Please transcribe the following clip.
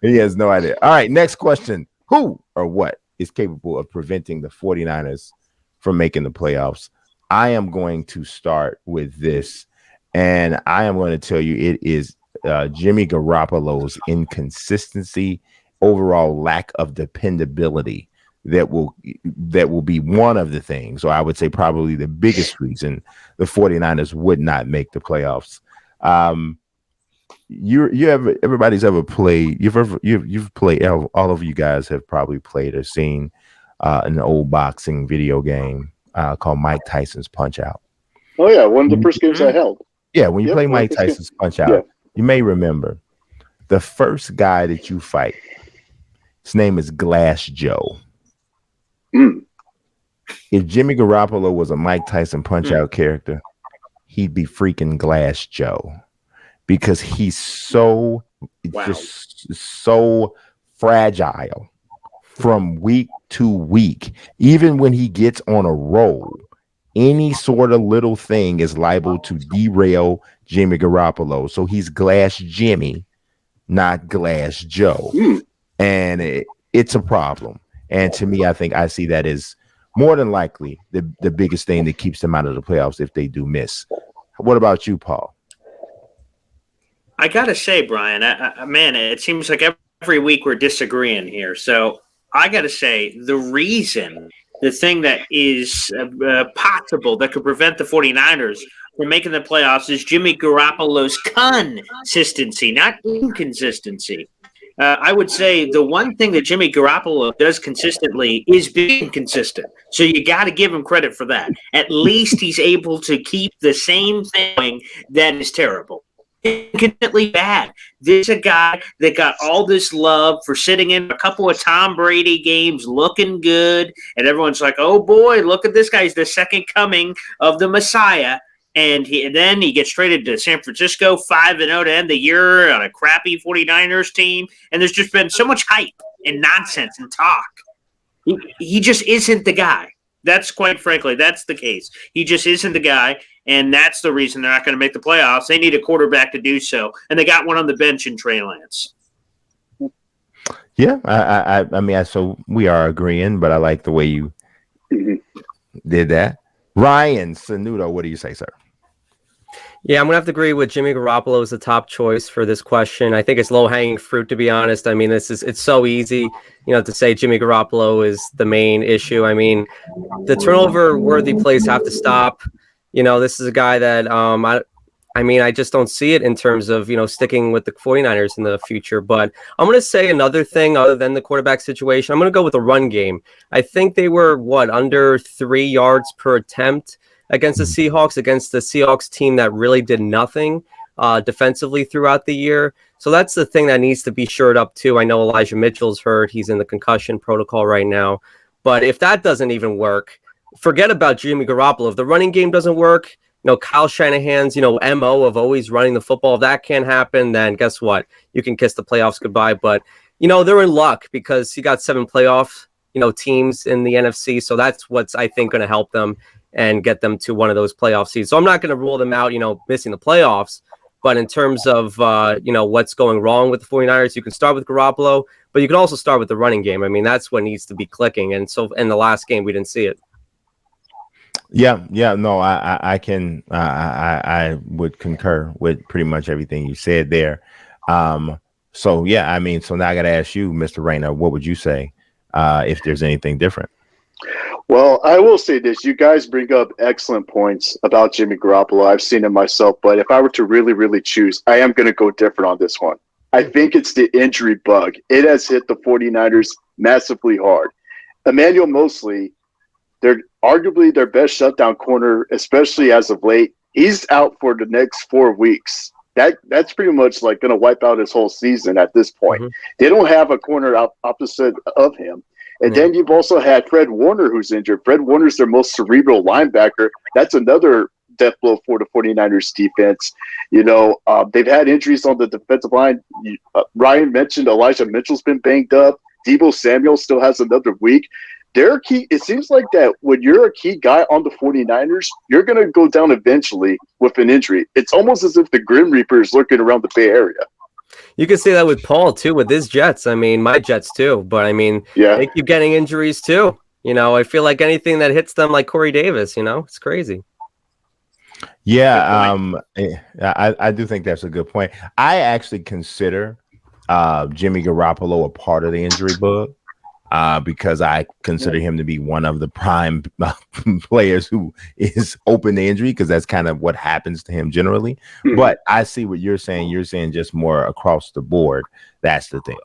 He has no idea. All right, next question. Who or what is capable of preventing the 49ers from making the playoffs? I am going to start with this, and I am going to tell you it is Jimmy Garoppolo's inconsistency, overall lack of dependability that will be one of the things, or I would say probably the biggest reason the 49ers would not make the playoffs. You ever everybody's ever played you've played, all of you guys have probably played or seen an old boxing video game called Mike Tyson's Punch Out. Oh yeah, one of the first games I held. Yeah, when you play Mike Tyson's Punch Out, you may remember the first guy that you fight, his name is Glass Joe. If Jimmy Garoppolo was a Mike Tyson Punch Out character, he'd be freaking Glass Joe, because he's just so fragile from week to week. Even when he gets on a roll, any sort of little thing is liable to derail Jimmy Garoppolo. So he's Glass Jimmy, not Glass Joe. And it's a problem. And to me, I see that as more than likely the biggest thing that keeps them out of the playoffs if they do miss. What about you, Paul? I got to say, Brian, man, it seems like every week we're disagreeing here. So I got to say, the thing that is possible that could prevent the 49ers from making the playoffs is Jimmy Garoppolo's consistency, not inconsistency. I would say the one thing that Jimmy Garoppolo does consistently is being consistent. So you got to give him credit for that. At least he's able to keep the same thing that is terrible. Inconsistently bad. There's a guy that got all this love for sitting in a couple of Tom Brady games looking good, and everyone's like, oh boy, look at this guy. He's the second coming of the Messiah. And then he gets traded to San Francisco, 5-0 to end the year on a crappy 49ers team. And there's just been so much hype and nonsense and talk. He just isn't the guy. That's quite frankly, that's the case. He just isn't the guy, and that's the reason they're not going to make the playoffs. They need a quarterback to do so, and they got one on the bench in Trey Lance. Yeah, I mean, so we are agreeing, but I like the way you did that. Ryan Sanudo, what do you say, sir? Yeah, I'm going to have to agree with Jimmy Garoppolo as the top choice for this question. I think it's low-hanging fruit, to be honest. I mean, it's so easy, to say Jimmy Garoppolo is the main issue. I mean, the turnover-worthy plays have to stop. This is a guy that, I just don't see it in terms of, sticking with the 49ers in the future. But I'm going to say another thing other than the quarterback situation. I'm going to go with the run game. I think they were, under 3 yards per attempt against the Seahawks team that really did nothing defensively throughout the year. So that's the thing that needs to be shored up too. I know Elijah Mitchell's hurt. He's in the concussion protocol right now. But if that doesn't even work, forget about Jimmy Garoppolo. If the running game doesn't work, Kyle Shanahan's, MO of always running the football, if that can't happen, then guess what? You can kiss the playoffs goodbye. But, they're in luck because you got 7 playoff, teams in the NFC. So that's what's, I think, going to help them and get them to one of those playoff seeds. So I'm not going to rule them out, missing the playoffs. But in terms of, what's going wrong with the 49ers, you can start with Garoppolo, but you can also start with the running game. I mean, that's what needs to be clicking. And so in the last game, we didn't see it. Yeah, no, I would concur with pretty much everything you said there. So now I got to ask you, Mr. Rayner, what would you say if there's anything different? Well, I will say this. You guys bring up excellent points about Jimmy Garoppolo. I've seen it myself, but if I were to really, really choose, I am going to go different on this one. I think it's the injury bug. It has hit the 49ers massively hard. Emmanuel Mosley, they're arguably their best shutdown corner, especially as of late. He's out for the next 4 weeks. That's pretty much like going to wipe out his whole season at this point. Mm-hmm. They don't have a corner opposite of him. And then you've also had Fred Warner, who's injured. Fred Warner's their most cerebral linebacker. That's another death blow for the 49ers defense. They've had injuries on the defensive line. Ryan mentioned Elijah Mitchell's been banged up. Deebo Samuel still has another week. they're key. It seems like that when you're a key guy on the 49ers, you're going to go down eventually with an injury. It's almost as if the Grim Reaper is lurking around the Bay Area. You can say that with Paul too, with his Jets. I mean, my Jets too. But I mean, Yeah. they keep getting injuries too. You know, I feel like anything that hits them, like Corey Davis, you know, it's crazy. Yeah, I do think that's a good point. I actually consider Jimmy Garoppolo a part of the injury bug because I consider him to be one of the prime players who is open to injury because that's kind of what happens to him generally. But I see what you're saying. You're saying just more across the board. That's the thing.